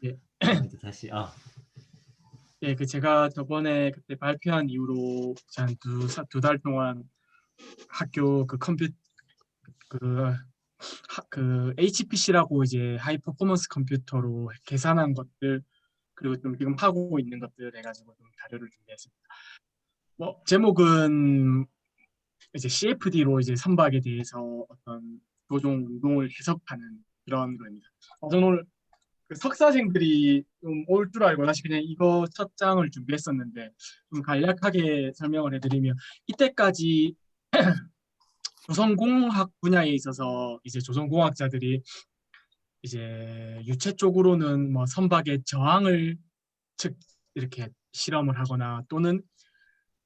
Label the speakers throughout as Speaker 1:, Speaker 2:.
Speaker 1: 예,
Speaker 2: 이제 다시
Speaker 1: 예, 그 제가 저번에 그때 발표한 이후로 한두 달 동안 학교 그 그, 그 HPC라고 이제 하이 퍼포먼스 컴퓨터로 계산한 것들 그리고 좀 지금 하고 있는 것들 해가지고 좀 자료를 준비했습니다. 뭐 제목은 이제 CFD로 이제 선박에 대해서 어떤 조종 운동을 해석하는 그런 거입니다. 저는 오늘 그 석사생들이 좀 올 줄 알고 사실 그냥 이거 첫 장을 준비했었는데 좀 간략하게 설명을 해드리면 이때까지 조선공학 분야에 있어서 이제 조선공학자들이 이제 유체 쪽으로는 뭐 선박의 저항을 즉 이렇게 실험을 하거나 또는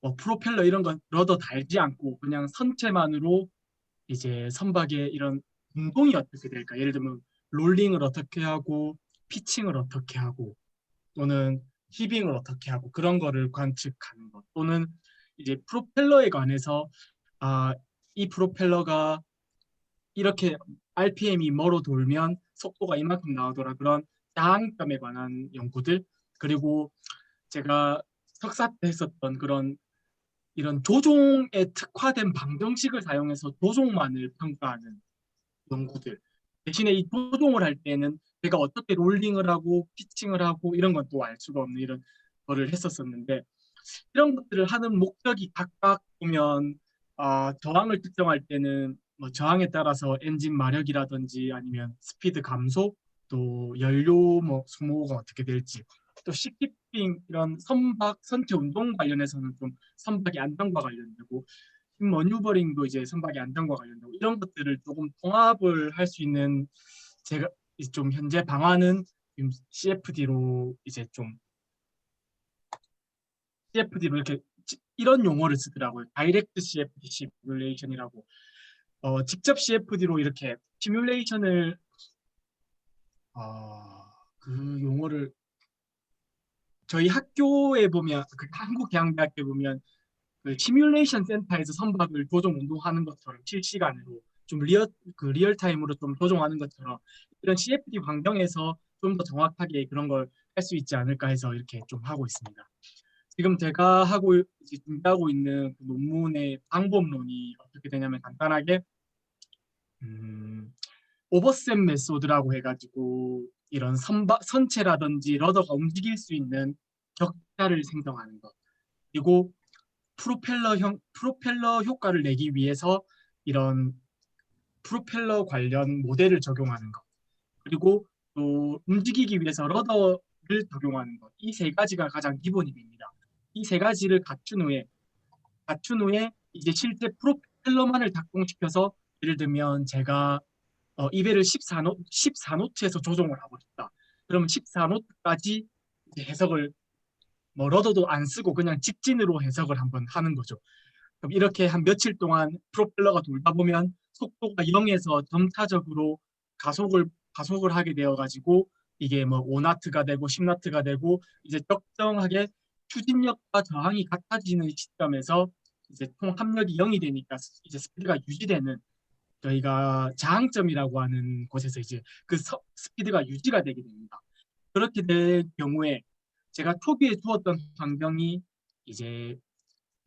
Speaker 1: 뭐 프로펠러 이런 건 러더 달지 않고 그냥 선체만으로 이제 선박의 이런 운동이 어떻게 될까? 예를 들면 롤링을 어떻게 하고 피칭을 어떻게 하고 또는 히빙을 어떻게 하고 그런 거를 관측하는 것 또는 이제 프로펠러에 관해서 이 프로펠러가 이렇게 RPM이 뭐로 돌면 속도가 이만큼 나오더라 그런 장점에 관한 연구들 그리고 제가 석사 때 했었던 그런 이런 조종에 특화된 방정식을 사용해서 조종만을 평가하는 연구들 대신에 이 조종을 할 때는 제가 어떻게 롤링을 하고 피칭을 하고 이런 건 또 알 수가 없는 이런 거를 했었었는데 이런 것들을 하는 목적이 각각 보면 저항을 특정할 때는 뭐 저항에 따라서 엔진 마력이라든지 아니면 스피드 감소 또 연료 뭐 소모가 어떻게 될지 또 시키핑 이런 선박 선체 운동 관련해서는 좀 선박의 안정과 관련되고 머뉴버링도 이제 선박의 안정과 관련되고 이런 것들을 조금 통합을 할 수 있는 제가 좀 현재 방안은 CFD로 이제 좀 CFD로 이렇게 이런 용어를 쓰더라고요. 다이렉트 CFD 시뮬레이션이라고. 직접 CFD로 이렇게 시뮬레이션을 그 용어를 저희 학교에 보면 그 한국대학교에 보면 그 시뮬레이션 센터에서 선박을 조종 운동하는 것처럼 실시간으로 좀 리얼 타임으로 좀 조종하는 것처럼 이런 CFD 환경에서 좀 더 정확하게 그런 걸 할 수 있지 않을까 해서 이렇게 좀 하고 있습니다. 지금 제가 이제 준비하고 있는 그 논문의 방법론이 어떻게 되냐면 간단하게 음, 오버셋 메소드라고 해가지고 이런 선체라든지 러더가 움직일 수 있는 격자를 생성하는 것 그리고 프로펠러 효과를 내기 위해서 이런 프로펠러 관련 모델을 적용하는 것 그리고 또 움직이기 위해서 러더를 적용하는 것 이 세 가지가 가장 기본이 됩니다. 이 세 가지를 갖춘 후에 이제 실제 프로펠러만을 작동시켜서 예를 들면 제가 이 배를 14노트에서 조종을 하고 싶다. 그러면 14노트까지 해석을 뭐 러더도 안 쓰고 그냥 직진으로 해석을 한번 하는 거죠. 그럼 이렇게 한 며칠 동안 프로펠러가 돌다 보면 속도가 0에서 점차적으로 가속을 하게 되어 가지고 이게 뭐 5나트가 되고 10나트가 되고 이제 적정하게 추진력과 저항이 같아지는 시점에서 이제 총 합력이 0이 되니까 이제 스피드가 유지되는 저희가 저항점이라고 하는 곳에서 이제 그 스피드가 유지가 되게 됩니다. 그렇게 될 경우에 제가 초기에 두었던 환경이 이제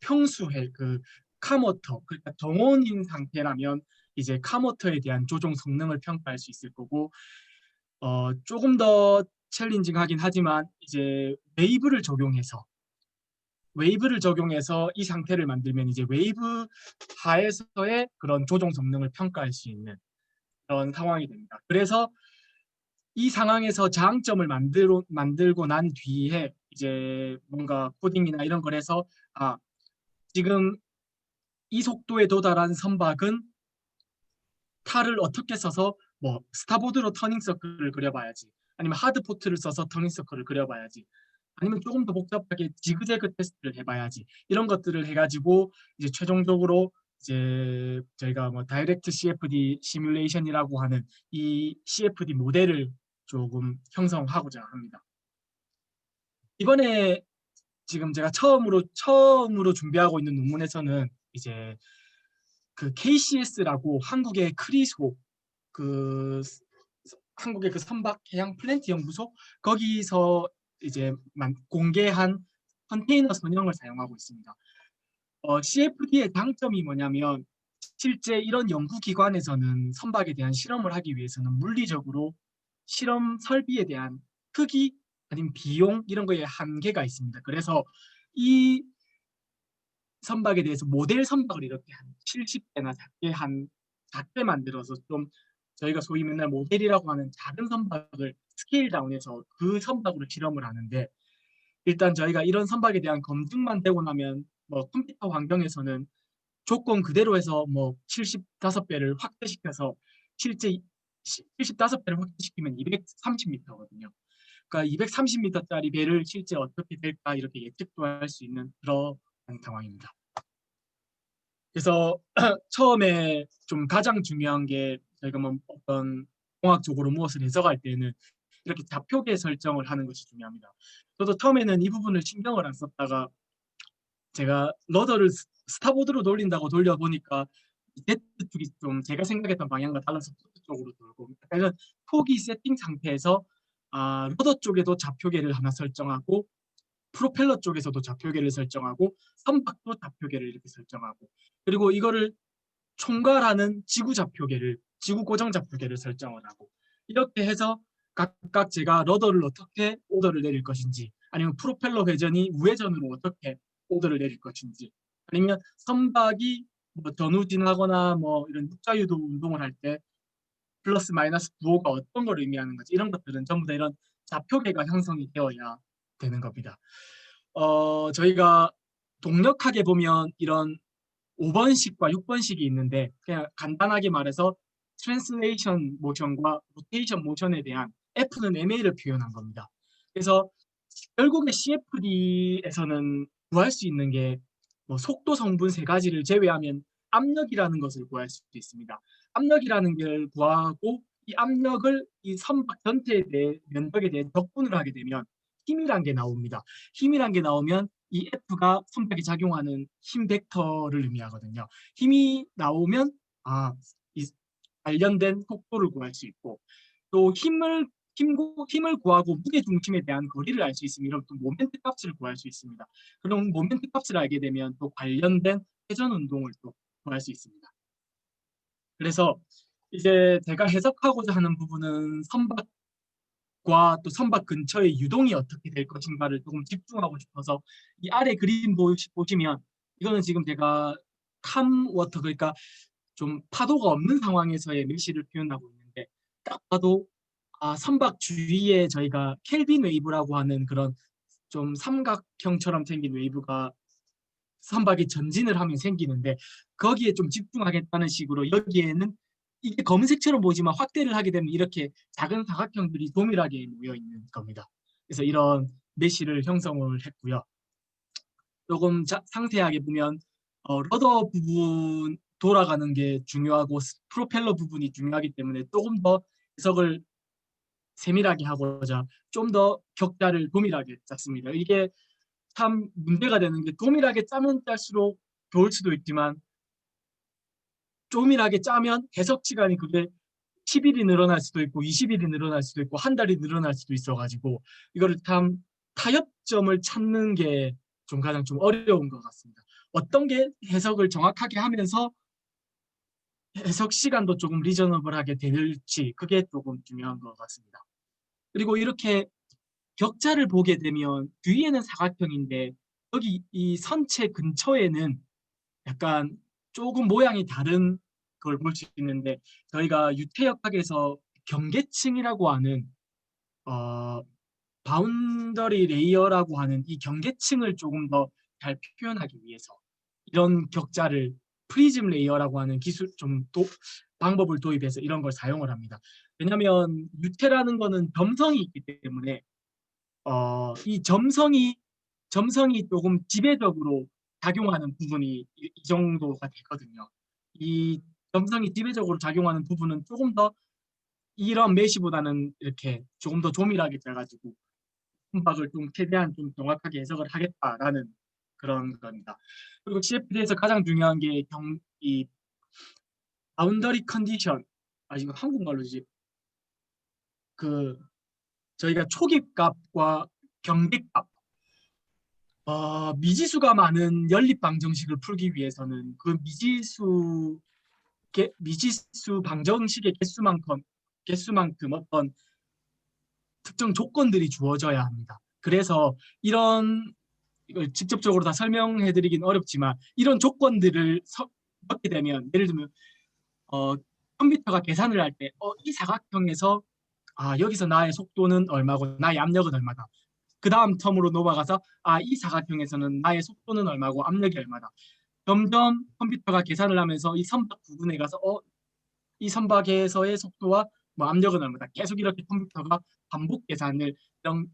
Speaker 1: 평수해 그 카모터 그러니까 정원인 상태라면 이제 카모터에 대한 조종 성능을 평가할 수 있을 거고 조금 더 챌린징하긴 하지만 이제 웨이브를 적용해서 이 상태를 만들면 이제 웨이브 하에서의 그런 조종 성능을 평가할 수 있는 그런 상황이 됩니다. 그래서 이 상황에서 저항점을 만들고 난 뒤에 이제 뭔가 코딩이나 이런 걸 해서 지금 이 속도에 도달한 선박은 탈을 어떻게 써서 뭐 스타보드로 터닝 서클을 그려봐야지 아니면 하드 포트를 써서 터닝 서클을 그려봐야지 아니면 조금 더 복잡하게 지그재그 테스트를 해봐야지 이런 것들을 해가지고 이제 최종적으로 이제 저희가 뭐 다이렉트 CFD 시뮬레이션이라고 하는 이 CFD 모델을 조금 형성하고자 합니다. 이번에 지금 제가 처음으로 준비하고 있는 논문에서는 이제 그 KCS라고 한국의 크리소 그 한국의 그 선박 해양 플랜트 연구소 거기서 이제 공개한 컨테이너 선형을 사용하고 있습니다. CFD의 장점이 뭐냐면 실제 이런 연구기관에서는 선박에 대한 실험을 하기 위해서는 물리적으로 실험 설비에 대한 크기 아니면 비용 이런 거에 한계가 있습니다. 그래서 이 선박에 대해서 모델 선박을 이렇게 한 70대나 작게 만들어서 좀 저희가 소위 맨날 모델이라고 하는 작은 선박을 스케일 다운해서 그 선박으로 실험을 하는데 일단 저희가 이런 선박에 대한 검증만 되고 나면 뭐 컴퓨터 환경에서는 조건 그대로 해서 뭐 75배를 확대시켜서 실제 75배를 확대시키면 230m거든요. 그러니까 230m짜리 배를 실제 어떻게 될까 이렇게 예측도 할 수 있는 그런 상황입니다. 그래서 처음에 좀 가장 중요한 게 저희가 뭐 어떤 공학적으로 무엇을 해석할 때는 이렇게 좌표계 설정을 하는 것이 중요합니다. 저도 처음에는 이 부분을 신경을 안 썼다가 제가 러더를 스타보드로 돌린다고 돌려보니까 Z축이 좀 제가 생각했던 방향과 달라서 포트 쪽으로 돌고 그래서 초기 세팅 상태에서 러더 쪽에도 좌표계를 하나 설정하고 프로펠러 쪽에서도 좌표계를 설정하고 선박도 좌표계를 이렇게 설정하고 그리고 이거를 총괄하는 지구 고정 좌표계를 설정을 하고 이렇게 해서 각각 제가 러더를 어떻게 오더를 내릴 것인지 아니면 프로펠러 회전이 우회전으로 어떻게 오더를 내릴 것인지 아니면 선박이 뭐 전후진하거나 뭐 이런 육자유도 운동을 할 때 플러스 마이너스 부호가 어떤 걸 의미하는 건지 이런 것들은 전부 다 이런 좌표계가 형성이 되어야 되는 겁니다. 저희가 동력학에 보면 이런 5번식과 6번식이 있는데 그냥 간단하게 말해서 트랜슬레이션 모션과 로테이션 모션에 대한 F는 MA를 표현한 겁니다. 그래서 결국에 CFD에서는 구할 수 있는 게 뭐 속도 성분 세 가지를 제외하면 압력이라는 것을 구할 수 있습니다. 압력이라는 걸 구하고 이 압력을 이 선박 전체에 대해 면적에 대해 적분을 하게 되면 힘이란 게 나옵니다. 힘이란 게 나오면 이 F가 선박에 작용하는 힘 벡터를 의미하거든요. 힘이 나오면 이 관련된 속도를 구할 수 있고 또 힘을 구하고 무게 중심에 대한 거리를 알 수 있으면 이런 또 모멘트 값을 구할 수 있습니다. 그럼 모멘트 값을 알게 되면 또 관련된 회전 운동을 또 구할 수 있습니다. 그래서 이제 제가 해석하고자 하는 부분은 선박과 또 선박 근처의 유동이 어떻게 될 것인가를 조금 집중하고 싶어서 이 아래 그림 보시면 이거는 지금 제가 캄워터 그러니까 좀 파도가 없는 상황에서의 메시를 표현하고 있는데 딱 봐도 선박 주위에 저희가 켈빈 웨이브라고 하는 그런 좀 삼각형처럼 생긴 웨이브가 선박이 전진을 하면 생기는데 거기에 좀 집중하겠다는 식으로 여기에는 이게 검은색처럼 보이지만 확대를 하게 되면 이렇게 작은 사각형들이 동일하게 모여 있는 겁니다. 그래서 이런 메시를 형성을 했고요. 조금 상세하게 보면 러더 부분 돌아가는 게 중요하고 프로펠러 부분이 중요하기 때문에 조금 더 해석을 세밀하게 하고자 좀 더 격자를 동일하게 짰습니다. 이게 참 문제가 되는 게 동일하게 짜면 짤수록 좋을 수도 있지만 조밀하게 짜면 해석 시간이 그게 10일이 늘어날 수도 있고 20일이 늘어날 수도 있고 한 달이 늘어날 수도 있어가지고 이거를 참 타협점을 찾는 게 좀 가장 좀 어려운 것 같습니다. 어떤 게 해석을 정확하게 하면서 해석 시간도 조금 리저너블하게 될지 그게 조금 중요한 것 같습니다. 그리고 이렇게 격자를 보게 되면 뒤에는 사각형인데 여기 이 선체 근처에는 약간 조금 모양이 다른 걸 볼 수 있는데 저희가 유태역학에서 경계층이라고 하는 어, 바운더리 레이어라고 하는 이 경계층을 조금 더 잘 표현하기 위해서 이런 격자를 프리즘 레이어라고 하는 기술 방법을 도입해서 이런 걸 사용을 합니다. 왜냐하면 유태라는 거는 점성이 있기 때문에 이 점성이 조금 지배적으로 작용하는 부분이 이 정도가 되거든요. 이 점성이 지배적으로 작용하는 부분은 조금 더 이런 메시보다는 이렇게 조금 더 조밀하게 짜가지고 선박을 좀 최대한 좀 정확하게 해석을 하겠다라는 그런 겁니다. 그리고 CFD에서 가장 중요한 게 이 바운더리 컨디션 이거 한국말로지 그 저희가 초기값과 경계값, 미지수가 많은 연립 방정식을 풀기 위해서는 그 미지수 방정식의 개수만큼 어떤 특정 조건들이 주어져야 합니다. 그래서 이걸 직접적으로 다 설명해드리긴 어렵지만 이런 조건들을 넣게 되면, 예를 들면 컴퓨터가 계산을 할 때 이 사각형에서 여기서 나의 속도는 얼마고 나의 압력은 얼마다. 그 다음 텀으로 넘어가서 이 사각형에서는 나의 속도는 얼마고 압력이 얼마다. 점점 컴퓨터가 계산을 하면서 이 선박 부분에 가서 이 선박에서의 속도와 뭐 압력은 얼마다. 계속 이렇게 컴퓨터가 반복 계산을, 이런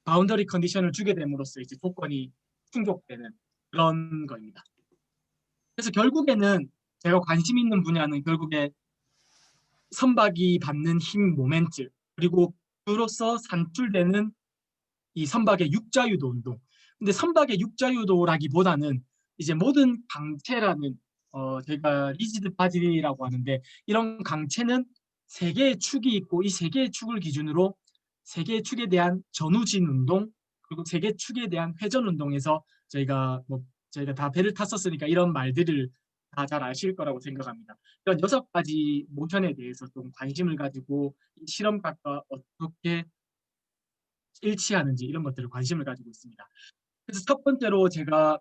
Speaker 1: 바운더리 컨디션을 주게 됨으로써 이제 조건이 충족되는 그런 거입니다. 그래서 결국에는 제가 관심 있는 분야는 결국에 선박이 받는 힘 모멘트, 그리고 그로써 산출되는 이 선박의 육자유도 운동. 근데 선박의 육자유도라기보다는 이제 모든 강체라는 저희가 리지드 바질이라고 하는데, 이런 강체는 세 개의 축이 있고 이 세 개의 축을 기준으로 세 개의 축에 대한 전후진 운동, 그리고 세 개의 축에 대한 회전 운동에서 저희가 다 배를 탔었으니까 이런 말들을 다 잘 아실 거라고 생각합니다. 이런 6가지 모션에 대해서 좀 관심을 가지고 이 실험각과 어떻게 일치하는지 이런 것들을 관심을 가지고 있습니다. 그래서 첫 번째로 제가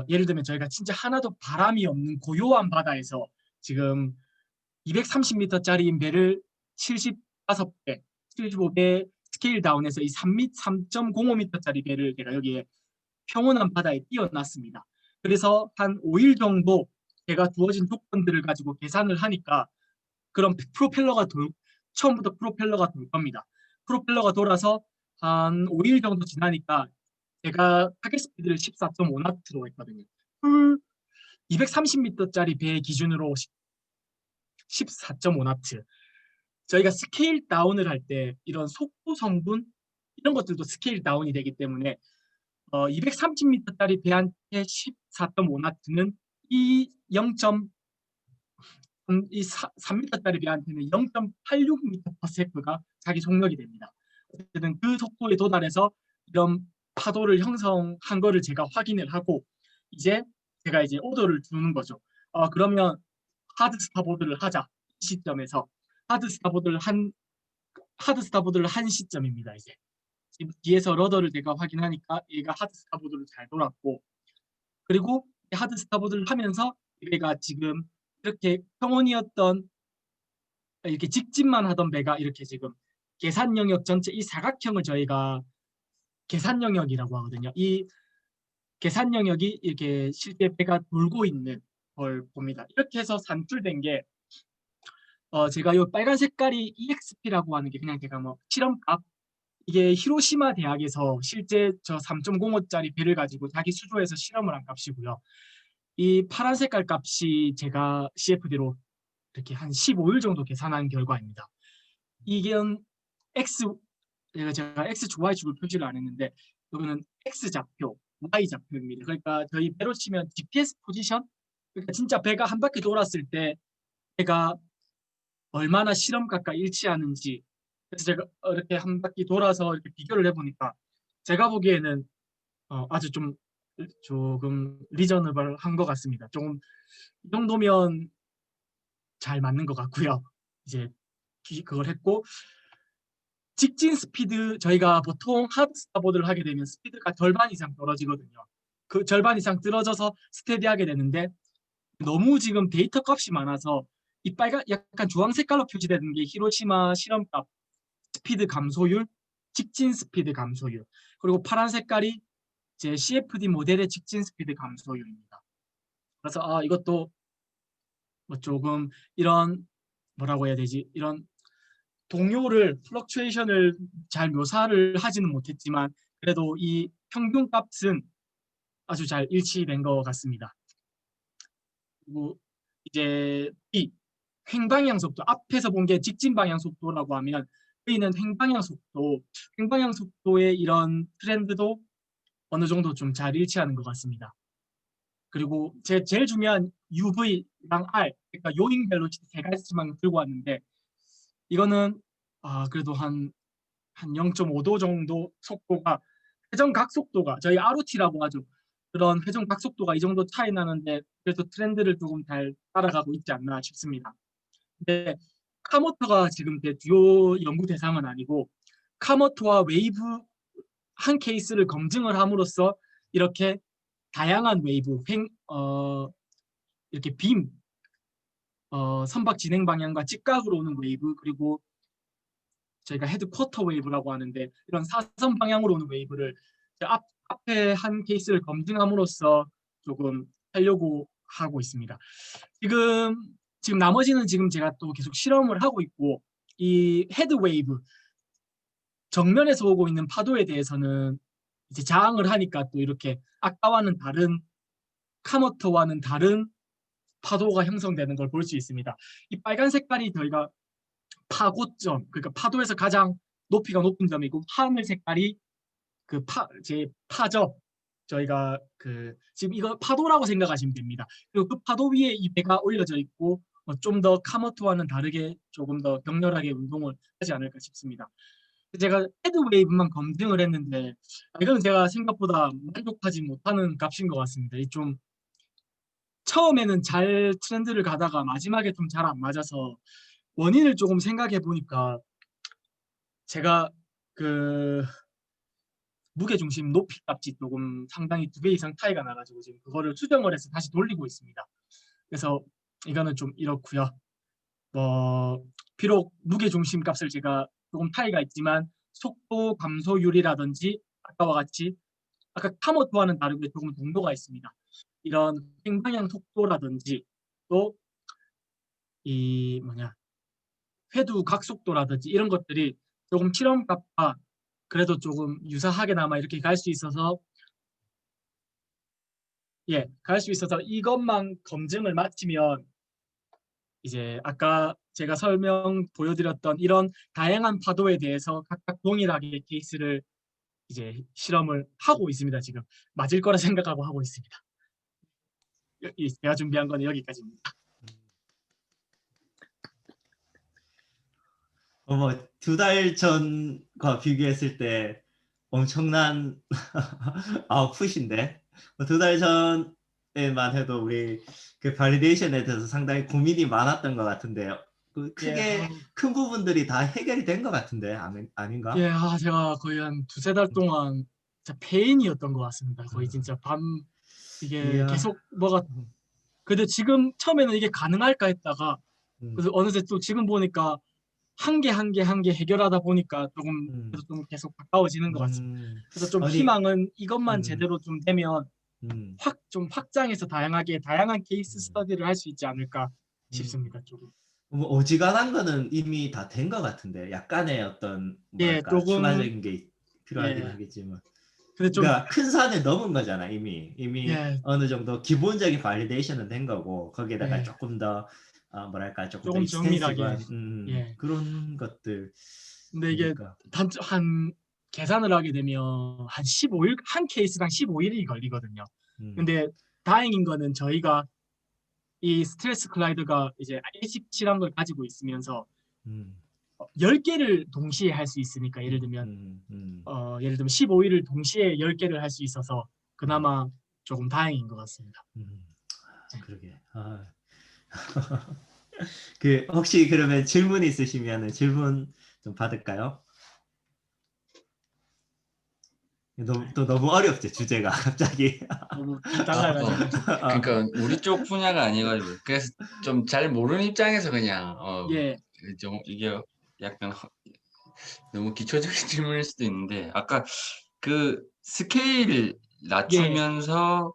Speaker 1: 예를 들면 저희가 진짜 하나도 바람이 없는 고요한 바다에서 지금 230m짜리 배를 75배, 75배 스케일 다운해서 이 3.05m짜리 배를 제가 여기에 평온한 바다에 띄워놨습니다. 그래서 한 5일 정도 제가 주어진 조건들을 가지고 계산을 하니까 그럼 처음부터 프로펠러가 돌 겁니다. 프로펠러가 돌아서 한 5일 정도 지나니까 제가 타겟 스피드를 14.5나트로 했거든요. 풀 230m짜리 배 기준으로 14.5나트. 저희가 스케일 다운을 할 때 이런 속도 성분 이런 것들도 스케일 다운이 되기 때문에 230m짜리 배한테 14.5나트는 이 3m짜리 배한테는 0.86m/s가 자기 속력이 됩니다. 어쨌든 그 속도에 도달해서 이런 파도를 형성한 거를 제가 확인을 하고 이제 제가 이제 오더를 주는 거죠. 그러면 하드 스타보드를 하자. 이 시점에서 하드 스타보드를 한 시점입니다. 이제 뒤에서 러더를 제가 확인하니까 얘가 하드 스타보드를 잘 돌았고, 그리고 하드 스타보드를 하면서 얘가 지금 이렇게 평온이었던, 이렇게 직진만 하던 배가 이렇게 지금 계산 영역 전체 이 사각형을 저희가 계산 영역이라고 하거든요. 이 계산 영역이 이렇게 실제 배가 돌고 있는 걸 봅니다. 이렇게 해서 산출된 게 제가 이 빨간 색깔이 EXP라고 하는 게 그냥 제가 뭐 실험값, 이게 히로시마 대학에서 실제 저 3.05짜리 배를 가지고 자기 수조에서 실험을 한 값이고요. 이 파란 색깔 값이 제가 CFD로 이렇게 한 15일 정도 계산한 결과입니다. 이게 X, 제가 X, Y축을 표시를 안 했는데 여기는 X 좌표, Y 좌표입니다. 그러니까 저희 배로 치면 GPS 포지션, 그러니까 진짜 배가 한 바퀴 돌았을 때 배가 얼마나 실험각과 일치하는지. 그래서 제가 이렇게 한 바퀴 돌아서 이렇게 비교를 해보니까 제가 보기에는 아주 조금 리저너블한 것 같습니다. 조금 이 정도면 잘 맞는 것 같고요. 이제 그걸 했고, 직진 스피드, 저희가 보통 하드 스타보드를 하게 되면 스피드가 절반 이상 떨어지거든요. 그 절반 이상 떨어져서 스테디하게 되는데 너무 지금 데이터 값이 많아서 이 빨간 약간 주황 색깔로 표시되는 게 히로시마 실험값 스피드 감소율, 직진 스피드 감소율, 그리고 파란 색깔이 제 CFD 모델의 직진 스피드 감소율입니다. 그래서 이것도 뭐 조금 이런, 뭐라고 해야 되지, 이런 동요를 플럭추에이션을 잘 묘사를 하지는 못했지만 그래도 이 평균값은 아주 잘 일치된 것 같습니다. 그리고 이제 B, 횡방향 속도, 앞에서 본 게 직진 방향 속도라고 하면 B는 횡방향 속도의 이런 트렌드도 어느 정도 좀 잘 일치하는 것 같습니다. 그리고 제일 중요한 UV랑 R, 그러니까 요잉 벨로시티 세 가지만 들고 왔는데, 이거는 그래도 한 0.5도 정도 속도가, 회전 각속도가 저희 ROT라고 하죠. 그런 회전 각속도가 이 정도 차이 나는데 그래도 트렌드를 조금 잘 따라가고 있지 않나 싶습니다. 근데 카모터가 지금 제 주요 연구 대상은 아니고, 카모터와 웨이브 한 케이스를 검증을 함으로써 이렇게 다양한 웨이브, 이렇게 빔, 선박 진행 방향과 직각으로 오는 웨이브, 그리고 저희가 헤드 쿼터 웨이브라고 하는데 이런 사선 방향으로 오는 웨이브를 앞에 한 케이스를 검증함으로써 조금 하려고 하고 있습니다. 지금 나머지는 지금 제가 또 계속 실험을 하고 있고, 이 헤드 웨이브 정면에서 오고 있는 파도에 대해서는 이제 자항을 하니까 또 이렇게 아까와는 다른, 카모터와는 다른 파도가 형성되는 걸 볼 수 있습니다. 이 빨간 색깔이 저희가 파고점, 그러니까 파도에서 가장 높이가 높은 점이고, 하늘 색깔이 제 파적, 저희가 지금 이거 파도라고 생각하시면 됩니다. 그리고 그 파도 위에 이 배가 올려져 있고, 좀 더 카모토와는 다르게 조금 더 격렬하게 운동을 하지 않을까 싶습니다. 제가 헤드 웨이브만 검증을 했는데, 이건 제가 생각보다 만족하지 못하는 값인 것 같습니다. 좀 처음에는 잘 트렌드를 가다가 마지막에 좀 잘 안 맞아서, 원인을 조금 생각해 보니까 제가 무게중심 높이 값이 조금 상당히 2배 이상 차이가 나가지고 지금 그거를 수정을 해서 다시 돌리고 있습니다. 그래서 이거는 좀 이렇고요. 비록 무게중심 값을 제가 조금 차이가 있지만 속도 감소율이라든지 아까와 같이, 아까 카모토와는 다르게 조금 동도가 있습니다. 이런 횡방향 속도라든지 또 이 회두 각속도라든지 이런 것들이 조금 실험값과 그래도 조금 유사하게나마 이렇게 갈 수 있어서, 갈 수 있어서 이것만 검증을 마치면 이제 아까 제가 설명 보여드렸던 이런 다양한 파도에 대해서 각각 동일하게 케이스를 이제 실험을 하고 있습니다. 지금 맞을 거라 생각하고 하고 있습니다. 제가 준비한 건 여기까지입니다.
Speaker 2: 두 달 전과 비교했을 때 엄청난 아웃풋인데, 두 달 전에만 해도 우리 그 발리데이션에 대해서 상당히 고민이 많았던 것 같은데요. 크게 큰 부분들이 다 해결이 된 것 같은데 아닌가?
Speaker 1: 제가 거의 한 2~3달 동안 진짜 페인이었던 것 같습니다. 거의 진짜 이게 계속 근데 지금 처음에는 이게 가능할까 했다가, 그래서 어느새 또 지금 보니까 한 개 해결하다 보니까 그래도 좀 계속 가까워지는 것 같습니다. 그래서 좀 희망은 이것만 제대로 좀 되면 좀 확장해서 다양한 케이스 스터디를 할 수 있지 않을까 싶습니다. 조금.
Speaker 2: 어지간한 거는 이미 다 된 것 같은데, 약간의 어떤 뭐랄까
Speaker 1: 조금,
Speaker 2: 추가적인 게 필요하긴 하겠지만,
Speaker 1: 근데 좀,
Speaker 2: 그러니까 큰 산을 넘은 거잖아. 이미 어느 정도 기본적인 발리데이션은 된 거고, 거기에다가 조금 더 뭐랄까 조금 더
Speaker 1: 정밀하게,
Speaker 2: 익스텐시브한 그런 것들.
Speaker 1: 근데 이게 계산을 하게 되면 한 15일, 한 케이스당 15일이 걸리거든요. 근데 다행인 거는 저희가 이 스트레스 클라이더가 이제 A17한 걸 가지고 있으면서 10개를 동시에 할 수 있으니까, 예를 들면 15일을 동시에 10개를 할 수 있어서 그나마 조금 다행인 것 같습니다.
Speaker 2: 그러게. 혹시 그러면 질문 있으시면 질문 좀 받을까요? 너무 어렵지 주제가 갑자기.
Speaker 1: 너무 달라가지고.
Speaker 3: 그러니까 우리 쪽 분야가 아니가지고, 그래서 좀 잘 모르는 입장에서 그냥 좀 이게 약간 너무 기초적인 질문일 수도 있는데, 아까 그 스케일 낮추면서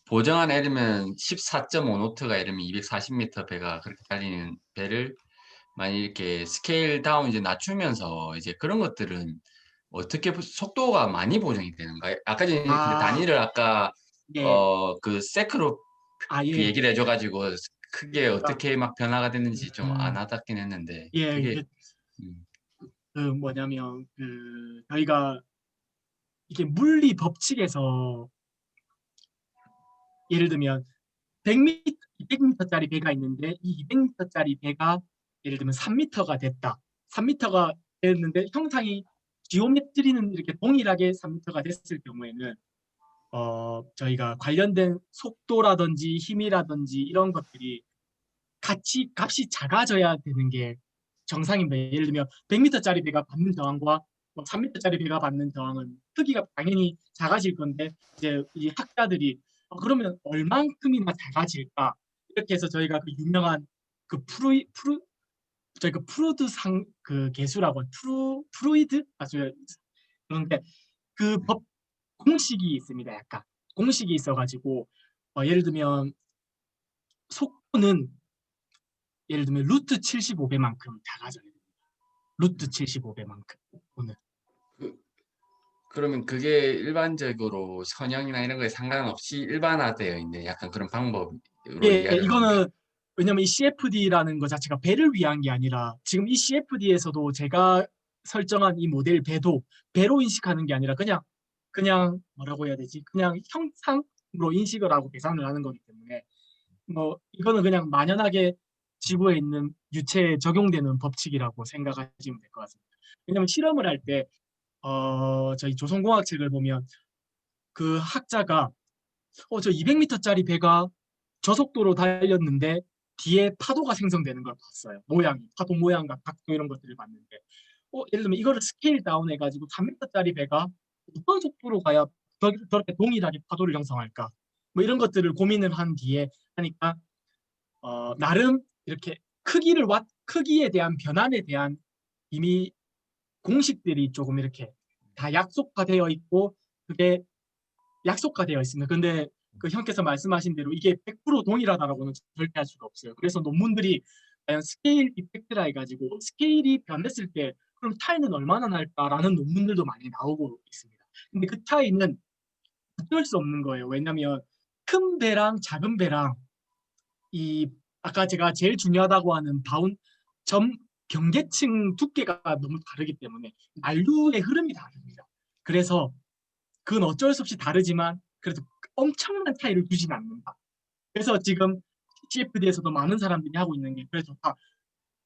Speaker 3: 보정한 예르면 14.5노트가 예르면 240m 배가 그렇게 달리는 배를 만약 이렇게 스케일 다운 이제 낮추면서 이제 그런 것들은 어떻게 속도가 많이 보정이 되는가요? 아까 전에 근데 단위를 아까 그 세크로 얘기를 해줘가지고 크게 어떻게 막 변화가 됐는지 좀 안 와닿긴 했는데, 그게
Speaker 1: 뭐냐면 저희가 이게 물리 법칙에서 예를 들면 100m, 200m짜리 배가 있는데 이 200m짜리 배가 예를 들면 3m가 됐다. 3m가 했는데 형상이 지오메트리는 이렇게 동일하게 3m가 됐을 경우에는 저희가 관련된 속도라든지 힘이라든지 이런 것들이 같이 값이 작아져야 되는 게 정상입니다. 예를 들면 100m짜리 배가 받는 저항과 3m짜리 배가 받는 저항은 크기가 당연히 작아질 건데 이제 이 학자들이 그러면 얼만큼이나 작아질까 이렇게 해서 저희가 그 유명한 그 저희가 프루드상 그 계수라고 프루이드 그런데 그 법 공식이 있습니다. 약간 공식이 있어가지고 예를 들면 속도는 예를 들면 루트 75배만큼 작아져야 됩니다. 루트 75배만큼 오늘.
Speaker 3: 그러면 그게 일반적으로 선형이나 이런 거에 상관없이 일반화되어 있는 약간 그런 방법으로
Speaker 1: 예,
Speaker 3: 이야기를 하는 거예요.
Speaker 1: 이거는 왜냐면 이 CFD라는 거 자체가 배를 위한 게 아니라 지금 이 CFD에서도 제가 설정한 이 모델 배로 인식하는 게 아니라 그냥 뭐라고 해야 되지? 그냥 형상으로 인식을 하고 계산을 하는 거기 때문에 이거는 그냥 만연하게 지구에 있는 유체에 적용되는 법칙이라고 생각하시면 될 것 같습니다. 왜냐면 실험을 할 때 저희 조선공학 책을 보면 그 학자가 저 200m짜리 배가 저속도로 달렸는데 뒤에 파도가 생성되는 걸 봤어요. 파도 모양과 각도 이런 것들을 봤는데 예를 들면 이거를 스케일 다운 해가지고 3m짜리 배가 어떤 속도로 가야 저렇게 동일하게 파도를 형성할까? 뭐 이런 것들을 고민을 한 뒤에 하니까 나름 이렇게 크기에 대한 변환에 대한 이미 공식들이 조금 이렇게 다 약속화되어 있고 그게 약속화되어 있습니다. 근데 그 형께서 말씀하신 대로 이게 100% 동일하다라고는 절대 할 수가 없어요. 그래서 논문들이 과연 스케일 이펙트라 해가지고 스케일이 변했을 때 그럼 차이는 얼마나 날까라는 논문들도 많이 나오고 있습니다. 근데 그 차이는 어쩔 수 없는 거예요. 왜냐하면 큰 배랑 작은 배랑 이 아까 제가 제일 중요하다고 하는 점 경계층 두께가 너무 다르기 때문에 난류의 흐름이 다릅니다. 그래서 그건 어쩔 수 없이 다르지만 그래도 엄청난 차이를 두지는 않는다. 그래서 지금 CFD에서도 많은 사람들이 하고 있는 게 그래서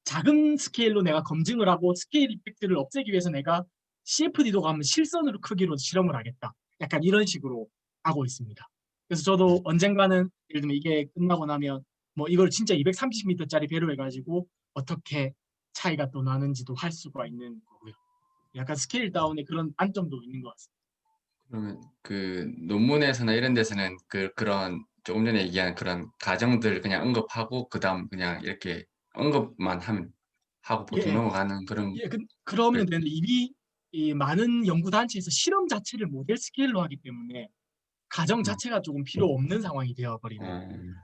Speaker 1: 작은 스케일로 내가 검증을 하고 스케일 이펙트를 없애기 위해서 내가 CFD도 가면 실선으로 크기로 실험을 하겠다. 약간 이런 식으로 하고 있습니다. 그래서 저도 언젠가는 예를 들면 이게 끝나고 나면 이걸 진짜 230m짜리 배로 해가지고 어떻게 차이가 또 나는지도 할 수가 있는 거고요. 약간 스케일 다운의 그런 단점도 있는 것 같습니다.
Speaker 3: 그러면 그 논문에서나 이런 데서는 그런 조금 전에 얘기한 그런 가정들 그냥 언급하고 그다음 그냥 이렇게 언급만 하고 보통 넘어가는 그런.
Speaker 1: 그러면 되는데 이미 이 많은 연구 단체에서 실험 자체를 모델 스케일로 하기 때문에 가정 자체가 조금 필요 없는 상황이 되어버리는.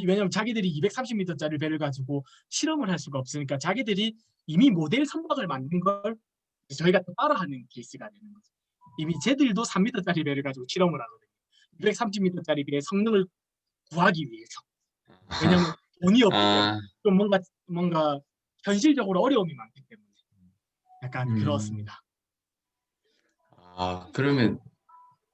Speaker 1: 왜냐하면 자기들이 230m짜리 배를 가지고 실험을 할 수가 없으니까 자기들이 이미 모델 선박을 만든 걸 저희가 또 따라하는 케이스가 되는 거죠. 이미 쟤들도 3m짜리 배를 가지고 실험을 하거든요. 230m짜리 배의 성능을 구하기 위해서. 왜냐하면 돈이 없기 때문에 좀 뭔가 현실적으로 어려움이 많기 때문에 약간 그렇습니다.
Speaker 3: 그러면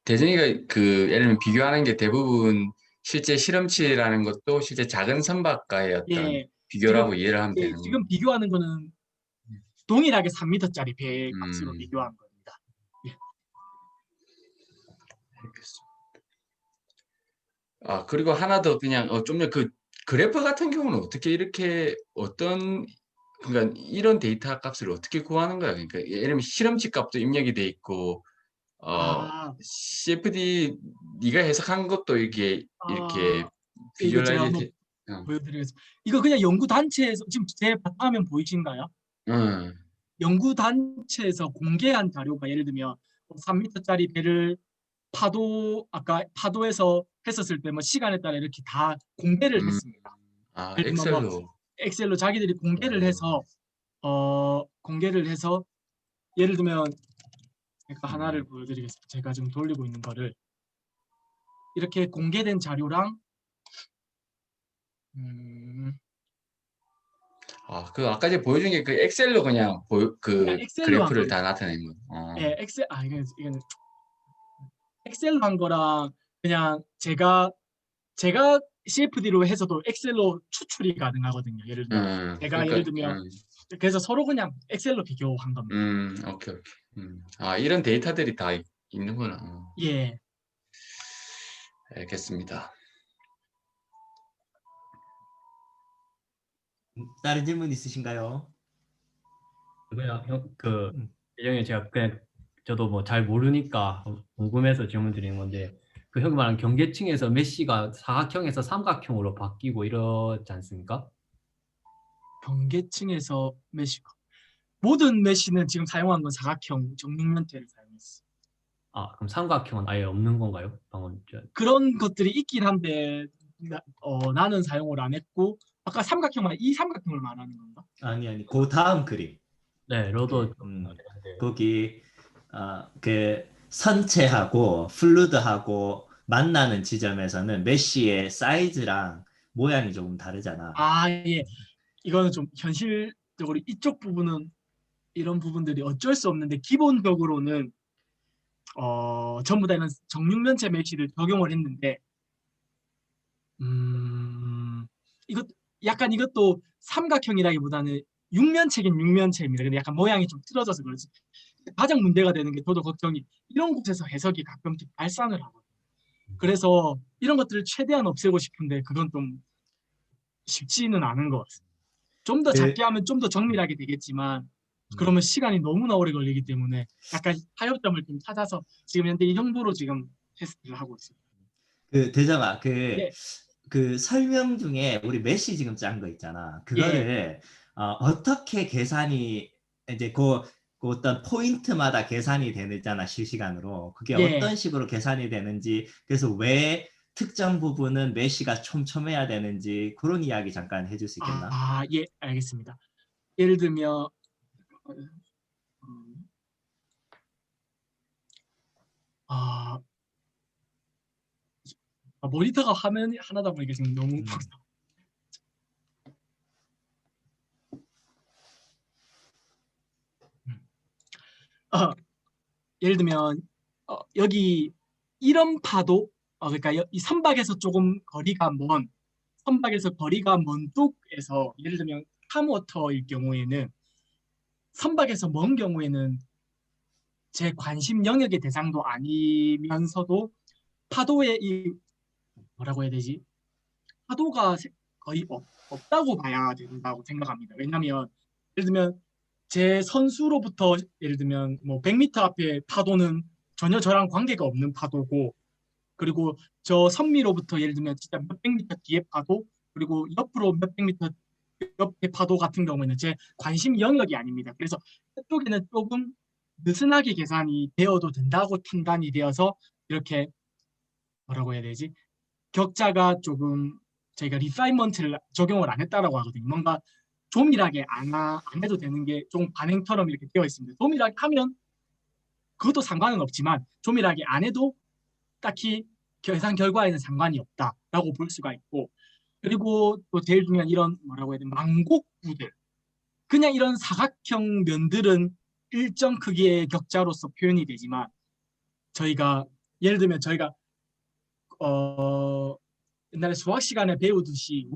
Speaker 3: 대전이가 그 예를 들면 비교하는 게 대부분 실제 실험치라는 것도 실제 작은 선박과의 어떤 비교라고 이해를 하면 되는 거예요.
Speaker 1: 지금 비교하는 거는 동일하게 3m짜리 배의 값으로 비교한 겁니다.
Speaker 3: 알겠습니다. 그리고 하나 더 그냥 좀 전에 그 그래프 같은 경우는 어떻게 이렇게 그러니까 이런 데이터 값을 어떻게 구하는 거야? 그러니까 예를 들면 실험치 값도 입력이 돼 있고 CFD 네가 해석한 것도 이렇게
Speaker 1: 이거 제가 한번
Speaker 3: 비주얼라이즈
Speaker 1: 보여드리겠습니다. 이거 그냥 연구 단체에서 지금 제 바탕화면 보이신가요? 연구 단체에서 공개한 자료가 예를 들면 3m짜리 배를 아까 파도에서 했었을 때 시간에 따라 이렇게 다 공개를 했습니다. 엑셀로 자기들이 공개를 해서 예를 들면 제가 하나를 보여드리겠습니다. 제가 지금 돌리고 있는 거를 이렇게 공개된 자료랑
Speaker 3: 그 아까 제가 보여준 게 그 엑셀로 그냥 그래프를 다 나타낸 거.
Speaker 1: 이건 엑셀로 한 거랑 그냥 제가 CFD로 해서도 엑셀로 추출이 가능하거든요. 예를 들면 그래서 서로 그냥 엑셀로 비교한 겁니다.
Speaker 3: 오케이. 아, 이런 데이터들이 다 있는구나.
Speaker 1: 예.
Speaker 3: 알겠습니다.
Speaker 2: 다른 질문 있으신가요?
Speaker 4: 그거야 그
Speaker 2: 음.
Speaker 4: 예정에 제가 그냥 저도 뭐 잘 모르니까 궁금해서 질문 드리는 건데 그 형이 말한 경계층에서 메시가 사각형에서 삼각형으로 바뀌고 이러지 않습니까?
Speaker 1: 경계층에서 메시가 모든 메시는 지금 사용한 건 사각형 정육면체를 사용했어.
Speaker 4: 아 그럼 삼각형은 아예 없는 건가요? 방금
Speaker 1: 그런 것들이 있긴 한데 나는 사용을 안 했고 아까 삼각형만 이 삼각형을 말하는 건가?
Speaker 2: 아니 그 다음 그림.
Speaker 4: 네 러더
Speaker 2: 거기 그 선체하고 플루드하고 만나는 지점에서는 메쉬의 사이즈랑 모양이 조금 다르잖아.
Speaker 1: 아, 예. 이거는 좀 현실적으로 이쪽 부분은 이런 부분들이 어쩔 수 없는데 기본적으로는 전부 다 이런 정육면체 메쉬를 적용을 했는데 이것 약간 이것도 삼각형이라기보다는 육면체긴 육면체입니다. 근데 약간 모양이 좀 틀어져서 그렇지. 가장 문제가 되는 게 저도 걱정이 이런 곳에서 해석이 가끔씩 발산을 하거든요. 그래서 이런 것들을 최대한 없애고 싶은데 그건 좀 쉽지는 않은 것 같습니다. 좀 더 작게 하면 좀 더 정밀하게 되겠지만 그러면 시간이 너무나 오래 걸리기 때문에 약간 타협점을 좀 찾아서 지금 현재 이 정도로 지금 테스트를 하고 있습니다.
Speaker 2: 그 대정아
Speaker 1: 예.
Speaker 2: 그 설명 중에 우리 메시 지금 짠 거 있잖아. 그거를 어떻게 계산이 이제 그 어떤 포인트마다 계산이 되잖아 실시간으로. 그게
Speaker 1: 예.
Speaker 2: 어떤 식으로 계산이 되는지 그래서 왜 특정 부분은 메시가 촘촘해야 되는지 그런 이야기 잠깐 해줄 수 있겠나?
Speaker 1: 예, 알겠습니다. 예를 들면 모니터가 화면이 하나다 보니까 지금 너무 예를 들면 여기 이런 파도 그러니까 이 선박에서 조금 거리가 먼 선박에서 거리가 먼 쪽에서 예를 들면 캄워터일 경우에는 선박에서 먼 경우에는 제 관심 영역의 대상도 아니면서도 파도의 이 뭐라고 해야 되지? 파도가 거의 없다고 봐야 된다고 생각합니다. 왜냐하면 예를 들면 제 선수로부터 예를 들면 뭐 100m 앞에 파도는 전혀 저랑 관계가 없는 파도고 그리고 저 선미로부터 예를 들면 진짜 몇백 미터 뒤에 파도 그리고 옆으로 몇백 미터 옆에 파도 같은 경우에는 제 관심 영역이 아닙니다. 그래서 그쪽에는 조금 느슨하게 계산이 되어도 된다고 판단이 되어서 이렇게 뭐라고 해야 되지? 격자가 조금 저희가 리파인먼트를 적용을 안 했다라고 하거든요. 뭔가 조밀하게 안 해도 되는 게 좀 반행처럼 이렇게 되어 있습니다. 조밀하게 하면 그것도 상관은 없지만 조밀하게 안 해도 딱히 계산 결과에는 상관이 없다라고 볼 수가 있고 그리고 또 제일 중요한 이런 뭐라고 해야 되나 망곡부들 그냥 이런 사각형 면들은 일정 크기의 격자로서 표현이 되지만 저희가 예를 들면 저희가 옛날에 수학 시간에 배우듯이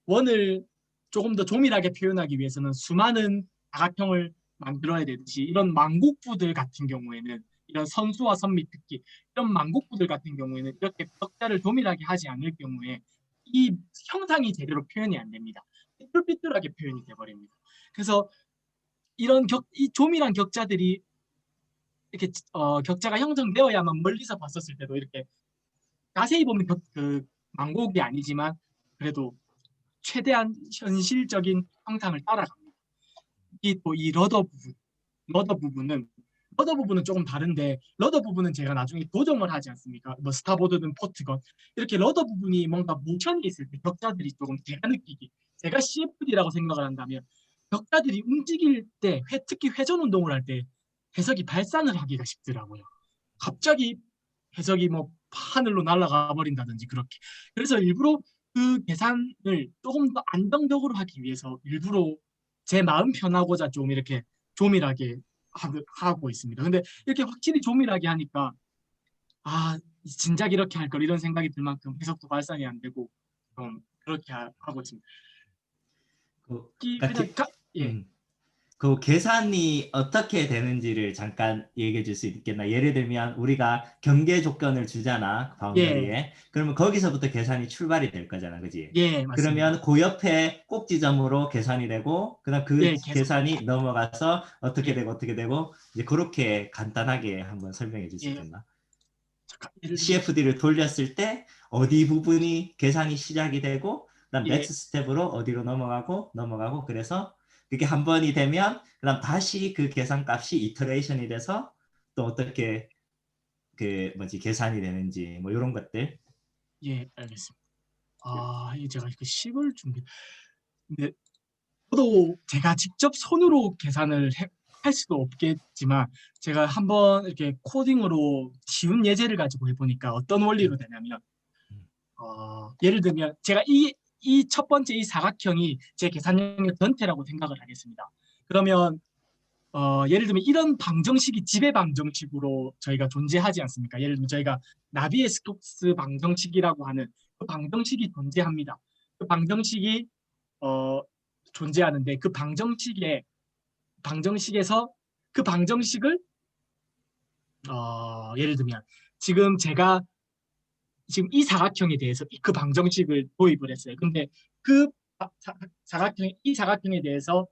Speaker 1: 원을 조금 더 조밀하게 표현하기 위해서는 수많은 사각형을 만들어야 되듯이 이런 망국부들 같은 경우에는 이런 선수와 선미 특히 이런 망국부들 같은 경우에는 이렇게 격자를 조밀하게 하지 않을 경우에 이 형상이 제대로 표현이 안 됩니다. 삐뚤삐뚤하게 표현이 돼버립니다. 그래서 이 조밀한 격자들이 이렇게 격자가 형성되어야만 멀리서 봤었을 때도 이렇게 자세히 보면 그 망곡이 아니지만 그래도 최대한 현실적인 형상을 따라갑니다. 이 러더 부분은 조금 다른데 러더 부분은 제가 나중에 조정을 하지 않습니까? 뭐 스타보드든 포트건 이렇게 러더 부분이 뭔가 모션이 있을 때 격자들이 조금 제가 CFD라고 생각을 한다면 격자들이 움직일 때 특히 회전 운동을 할 때 해석이 발산을 하기가 쉽더라고요. 갑자기 해석이 뭐 하늘로 날아가 버린다든지 그렇게. 그래서 일부러 그 계산을 조금 더 안정적으로 하기 위해서 일부러 제 마음 편하고자 좀 이렇게 조밀하게 하고 있습니다. 근데 이렇게 확실히 조밀하게 하니까 진작 이렇게 할 걸 이런 생각이 들 만큼 해석도 발산이 안 되고 좀 그렇게 하고 있습니다.
Speaker 2: 그,
Speaker 1: 그냥 예.
Speaker 2: 그 계산이 어떻게 되는지를 잠깐 얘기해 줄 수 있겠나? 예를 들면 우리가 경계 조건을 주잖아, 바운더리에. 그러면 거기서부터 계산이 출발이 될 거잖아, 그지?
Speaker 1: 예, 맞습니다.
Speaker 2: 그러면 그 옆에 꼭지점으로 계산이 되고, 그다음 그
Speaker 1: 예, 계속.
Speaker 2: 계산이 넘어가서 어떻게
Speaker 1: 예.
Speaker 2: 되고 어떻게 되고, 이제 그렇게 간단하게 한번 설명해 줄 수
Speaker 1: 예.
Speaker 2: 있겠나?
Speaker 1: 잠깐, 예를 들면,
Speaker 2: CFD를 돌렸을 때 어디 부분이 계산이 시작이 되고, 그다음
Speaker 1: 예.
Speaker 2: 넥스트 스텝으로 어디로 넘어가고 그래서 그게 한 번이 되면 그다음 다시 그 계산값이 이터레이션이 돼서 또 어떻게 그 뭐지 계산이 되는지 뭐 이런 것들.
Speaker 1: 예, 알겠습니다. 이 제가 그 식을 준비. 근데 저도 제가 직접 손으로 계산을 할 수도 없겠지만 제가 한번 이렇게 코딩으로 쉬운 예제를 가지고 해보니까 어떤 원리로 되냐면 예를 들면 제가 이 첫 번째 이 사각형이 제 계산형의 전체라고 생각을 하겠습니다. 그러면 예를 들면 이런 방정식이 지배 방정식으로 저희가 존재하지 않습니까? 예를 들면 저희가 나비의 스톡스 방정식이라고 하는 그 방정식이 존재합니다. 그 방정식이 존재하는데 그 방정식에서 그 방정식을 예를 들면 지금 제가 지금 이 사각형에 대해서 그 방정식을 도입을 했어요. 근데 그 이 사각형에 대해서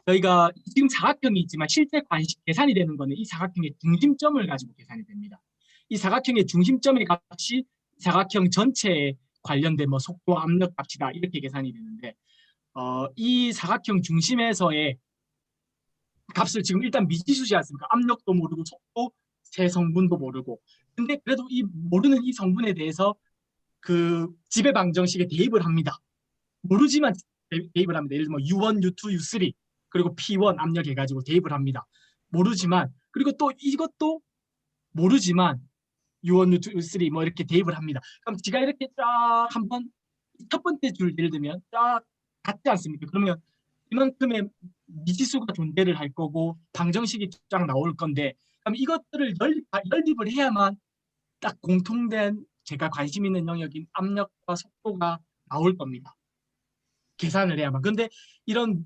Speaker 1: 저희가 지금 사각형이 있지만 실제 계산이 되는 거는 이 사각형의 중심점을 가지고 계산이 됩니다. 이 사각형의 중심점의 값이 사각형 전체에 관련된 뭐 속도, 압력 값이다 이렇게 계산이 되는데 이 사각형 중심에서의 값을 지금 일단 미지수지 않습니까? 압력도 모르고 속도, 세 성분도 모르고. 근데 그래도 이 모르는 이 성분에 대해서 그 지배 방정식에 대입을 합니다. 모르지만 대입을 합니다. 예를 들면 U1, U2, U3 그리고 P1 압력 해가지고 대입을 합니다. 모르지만 그리고 또 이것도 모르지만 U1, U2, U3 뭐 이렇게 대입을 합니다. 그럼 제가 이렇게 쫙 한번 첫 번째 줄 예를 들면 쫙 같지 않습니까? 그러면 이만큼의 미지수가 존재를 할 거고 방정식이 쫙 나올 건데 그럼 이것들을 연립을 해야만 딱 공통된 제가 관심 있는 영역인 압력과 속도가 나올 겁니다. 계산을 해야만. 근데 이런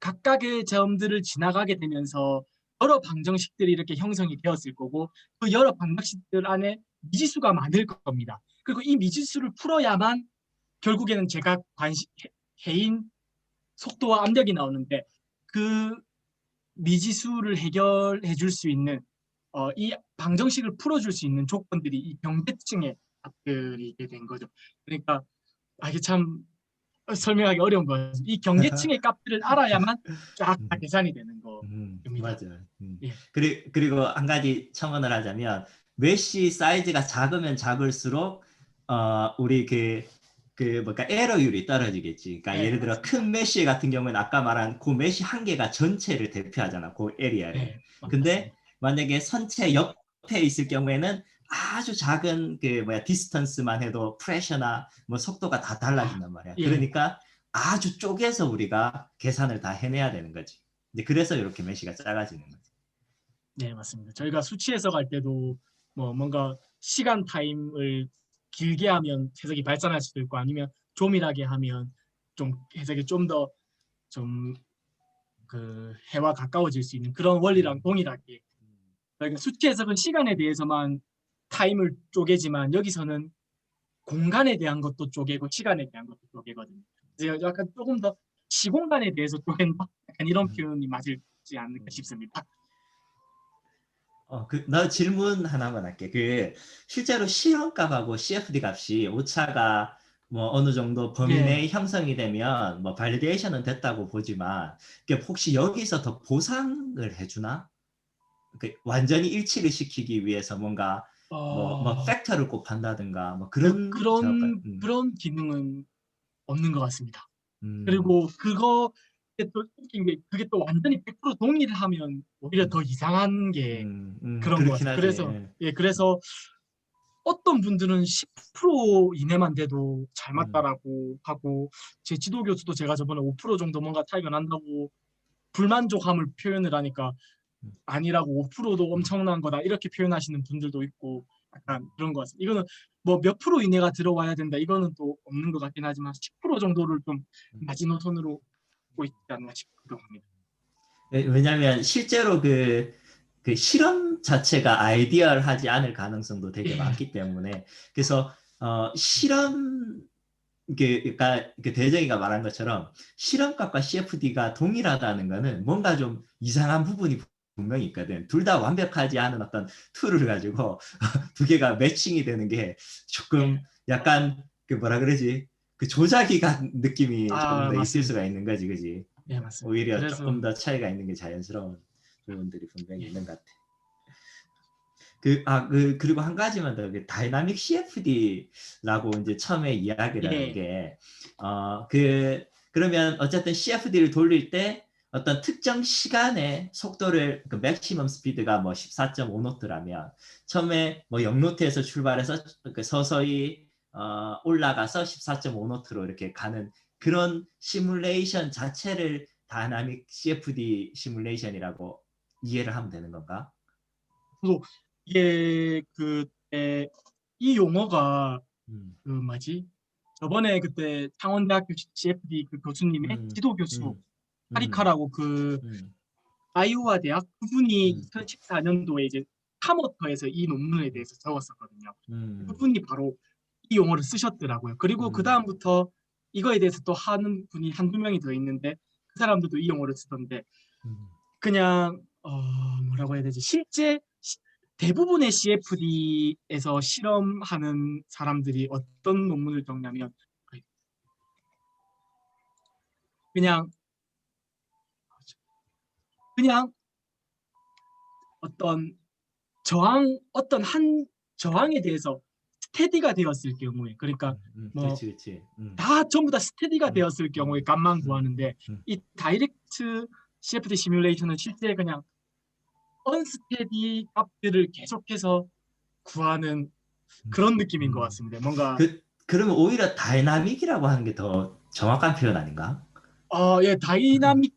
Speaker 1: 각각의 점들을 지나가게 되면서 여러 방정식들이 이렇게 형성이 되었을 거고 그 여러 방정식들 안에 미지수가 많을 겁니다. 그리고 이 미지수를 풀어야만 결국에는 제가 해인 속도와 압력이 나오는데 그 미지수를 해결해 줄 수 있는 이 방정식을 풀어줄 수 있는 조건들이 이 경계층의 값들이 된 거죠. 그러니까 이게 참 설명하기 어려운 것 같습니다. 이 경계층의 값들을 알아야만 쫙 다 계산이 되는 겁니다.
Speaker 2: 맞아.
Speaker 1: 예.
Speaker 2: 그리고 한 가지 첨언을 하자면 메쉬 사이즈가 작으면 작을수록 우리 뭐까 에러율이 떨어지겠지. 그러니까
Speaker 1: 네,
Speaker 2: 예를 들어
Speaker 1: 맞습니다.
Speaker 2: 큰 메쉬 같은 경우는 아까 말한 그 메쉬 한 개가 전체를 대표하잖아. 그 에리아를.
Speaker 1: 네,
Speaker 2: 근데 만약에 선체 옆에 있을 경우에는 아주 작은 디스턴스만 해도 프레셔나 뭐 속도가 다 달라진단 말이야.
Speaker 1: 예.
Speaker 2: 그러니까 아주 쪼개서 우리가 계산을 다 해내야 되는 거지. 이제 그래서 이렇게 메쉬가 작아지는 거지.
Speaker 1: 네, 맞습니다. 저희가 수치 해석할 때도 뭔가 시간 타임을 길게 하면 해석이 발산할 수도 있고 아니면 조밀하게 하면 좀 해석이 좀 더 좀 그 해와 가까워질 수 있는 그런 원리랑 동일하게 그러니까 수치 해석은 시간에 대해서만 타임을 쪼개지만 여기서는 공간에 대한 것도 쪼개고 시간에 대한 것도 쪼개거든요. 그래서 약간 조금 더 시공간에 대해서 쪼갠다? 약간 이런 표현이 맞을지 않을까 싶습니다.
Speaker 2: 나 질문 하나만 할게. 실제로 시험값하고 CFD 값이 오차가 뭐 어느 정도 범위 내에 형성이 되면 뭐 발리데이션은 됐다고 보지만 혹시 여기서 더 보상을 해주나? 완전히 일치를 시키기 위해서 뭔가 뭐 팩터를 곱한다든가 뭐 그런
Speaker 1: 그런 기능은 없는 것 같습니다. 그리고 또 웃긴 게 그게 또 완전히 100% 동의를 하면 오히려 더 이상한 게 그런 것
Speaker 2: 그렇긴
Speaker 1: 같아요.
Speaker 2: 하지.
Speaker 1: 그래서 어떤 분들은 10% 이내만 돼도 잘 맞다라고 하고 제 지도 교수도 제가 저번에 5% 정도 뭔가 차이가 난다고 불만족함을 표현을 하니까 아니라고 5%도 엄청난 거다 이렇게 표현하시는 분들도 있고 약간 그런 것 같습니다. 이거는 뭐 몇 프로 이내가 들어와야 된다 이거는 또 없는 것 같긴 하지만 10% 정도를 좀 마지노선으로 갖고 있지 않나 싶기도 합니다.
Speaker 2: 왜냐하면 실제로 그 실험 자체가 아이디얼하지 않을 가능성도 되게 많기 때문에 그래서 실험 그러니까 대정이가 말한 것처럼 실험값과 CFD가 동일하다는 거는 뭔가 좀 이상한 부분이 분명히 있거든. 둘 다 완벽하지 않은 어떤 툴을 가지고 두 개가 매칭이 되는 게 조금 약간 그 뭐라 그러지? 그 조작이 간 느낌이 조금 더 있을
Speaker 1: 맞습니다.
Speaker 2: 수가 있는 거지, 그지?
Speaker 1: 예, 맞습니다.
Speaker 2: 오히려
Speaker 1: 그래서
Speaker 2: 조금 더 차이가 있는 게 자연스러운 부분들이 분명히
Speaker 1: 예.
Speaker 2: 있는 것 같아. 그리고 한 가지만 더, 다이나믹 CFD라고 이제 처음에 이야기를 하는 게, 그러면 어쨌든 CFD를 돌릴 때 어떤 특정 시간에 속도를, 그 맥시멈 스피드가 뭐 14.5노트라면, 처음에 뭐 0노트에서 출발해서 서서히 올라가서 14.5노트로 이렇게 가는 그런 시뮬레이션 자체를 다이나믹 CFD 시뮬레이션이라고 이해를 하면 되는 건가?
Speaker 1: 이게 이 용어가 그 뭐지? 저번에 그때 창원대학교 CFD 그 교수님의 지도 교수 하리카라고 그 아이오와 대학 그분이 2014년도에 이제 카모터에서 이 논문에 대해서 적었었거든요. 그분이 바로 이 용어를 쓰셨더라고요. 그리고 그 다음부터 이거에 대해서 또 하는 분이 한두 명이 더 있는데 그 사람들도 이 용어를 쓰던데 그냥 뭐라고 해야 되지? 실제 대부분의 CFD에서 실험하는 사람들이 어떤 논문을 적냐면 그냥 어떤 한 저항에 대해서 스테디가 되었을 경우에 그러니까 뭐 다 전부 다 스테디가 되었을 경우에 값만 구하는데 이 다이렉트 CFD 시뮬레이션은 실제 그냥 언스테디 값들을 계속해서 구하는 그런 느낌인 것 같습니다. 뭔가
Speaker 2: 그러면 오히려 다이나믹이라고 하는 게 더 정확한 표현 아닌가?
Speaker 1: 예, 다이나믹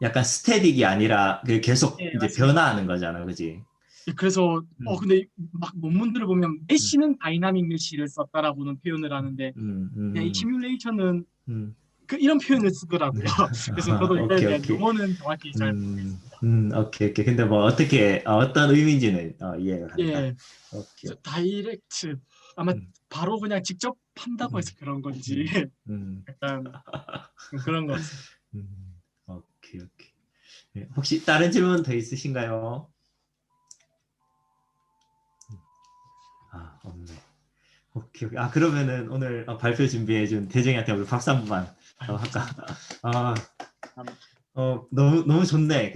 Speaker 2: 약간 스태틱이 아니라 계속
Speaker 1: 예,
Speaker 2: 이제
Speaker 1: 맞습니다.
Speaker 2: 변화하는 거잖아, 그지?
Speaker 1: 예, 그래서 근데 막 논문들을 보면 메시는 다이나믹 메시를 썼다라고는 표현을 하는데 그냥 이 시뮬레이션은 이런 표현을 쓰더라고요. 그래서 저도 이거에
Speaker 2: 오케이,
Speaker 1: 대한
Speaker 2: 오케이.
Speaker 1: 용어는 정확히 잘 모르겠습니다.
Speaker 2: 오케이. 근데 뭐 어떻게 어떤 의미인지는 이해가 간다.
Speaker 1: 예,
Speaker 2: 오케이.
Speaker 1: 다이렉트 아마 바로 그냥 직접 한다고 해서 그런 건지 약간 그런 것 같습니다.
Speaker 2: 오케이. 네, 혹시 다른 질문 더 있으신가요? 없네. 오케이. 그러면은 오늘 발표 준비해준 대정이한테 우리 박수 한 번만 할까? 너무 좋네.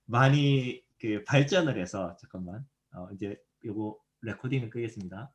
Speaker 2: 많이 발전을 해서 잠깐만. 이제 요거 레코딩을 끄겠습니다.